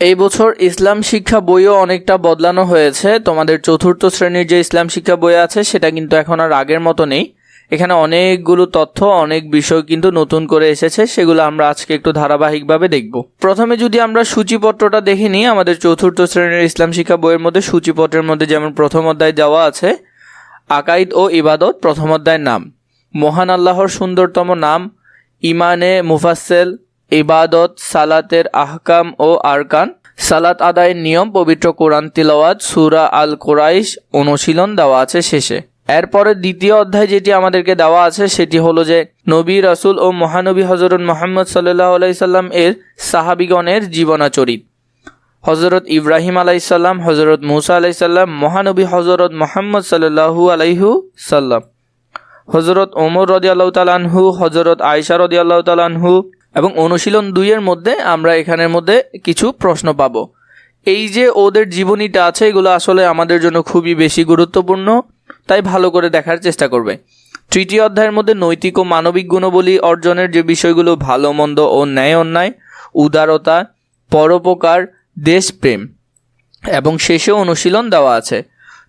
এই বছর ইসলাম শিক্ষা বইও অনেকটা বদলানো হয়েছে। তোমাদের চতুর্থ শ্রেণীর যে ইসলাম শিক্ষা বই আছে সেটা কিন্তু এখন আর আগের মতো নেই। এখানে অনেকগুলো তথ্য, অনেক বিষয় কিন্তু নতুন করে এসেছে, সেগুলো আমরা আজকে একটু ধারাবাহিকভাবে দেখব। প্রথমে যদি আমরা সূচিপত্রটা দেখে নিই, আমাদের চতুর্থ শ্রেণীর ইসলাম শিক্ষা বইয়ের মধ্যে সূচিপত্রের মধ্যে যেমন প্রথম অধ্যায় দেওয়া আছে আকাইদ ও ইবাদত। প্রথম অধ্যায়ের নাম মহান আল্লাহর সুন্দরতম নাম, ইমানে মুফাসসেল, ইবাদত, সালাতের আহকাম ও আরকান, সালাত আদায়ের নিয়ম, পবিত্র কোরআন তিলাওয়াত, সূরা আল কুরাইশ অনুশীলন দেওয়া আছে শেষে। এরপরে দ্বিতীয় অধ্যায় যেটি আমাদেরকে দেওয়া আছে সেটি হলো যে নবী, রাসূল ও মহানবী হযরত মুহাম্মদ সাল্লাল্লাহু আলাইহি সাল্লাম এর সাহাবীগণের জীবনাচরিত। হযরত ইব্রাহিম আলাইহিস সালাম, হযরত মূসা আলাইহিস সালাম, মহানবী হযরত মুহাম্মদ সাল্লাল্লাহু আলাইহি সাল্লাম, হযরত ওমর রাদিয়াল্লাহু তাআলা আনহু, হযরত আয়েশা রাদিয়াল্লাহু তাআলা আনহু। এবং অনুশীলন 2 এর মধ্যে আমরা এখানের মধ্যে কিছু প্রশ্ন পাবো। এই যে ওদের জীবনীটা আছে, এগুলো আসলে আমাদের জন্য খুবই বেশি গুরুত্বপূর্ণ, তাই ভালো করে দেখার চেষ্টা করবে। তৃতীয় অধ্যায়ের মধ্যে নৈতিক ও মানবিক গুণাবলী অর্জনের যে বিষয়গুলো, ভালো মন্দ ও ন্যায় অন্যায়, উদারতা, পরোপকার, দেশপ্রেম, এবং শেষে অনুশীলন দেওয়া আছে।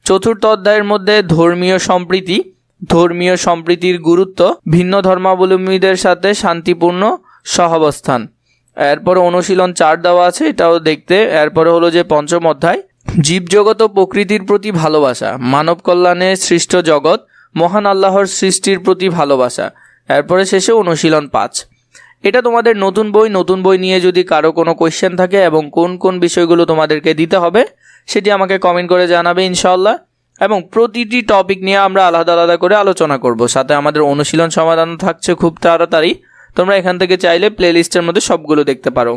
চতুর্থ অধ্যায়ের মধ্যে ধর্মীয় সম্প্রীতি, ধর্মীয় সম্প্রীতির গুরুত্ব, ভিন্ন ধর্মাবলম্বীদের সাথে শান্তিপূর্ণ সহাবস্থান। এরপরে অনুশীলন 4 দেওয়া আছে, এটাও দেখতে। এরপরে হলো যে পঞ্চম অধ্যায় জীবজগৎ ও প্রকৃতির প্রতি ভালোবাসা, মানব কল্যাণে সৃষ্ট জগৎ, মহান আল্লাহর সৃষ্টির প্রতি ভালোবাসা। এরপরে শেষে অনুশীলন 5। এটা তোমাদের নতুন বই নিয়ে যদি কারো কোনো কোয়েশ্চেন থাকে এবং কোন কোন বিষয়গুলো তোমাদেরকে দিতে হবে সেটি আমাকে কমেন্ট করে জানাবে ইনশাআল্লাহ। এবং প্রতিটি টপিক নিয়ে আমরা আলাদা আলাদা করে আলোচনা করব। সাথে আমাদের অনুশীলন সমাধান থাকছে খুব তাড়াতাড়ি। তোমরা এখান থেকে চাইলে প্লেলিস্টের মধ্যে সবগুলো দেখতে পারো।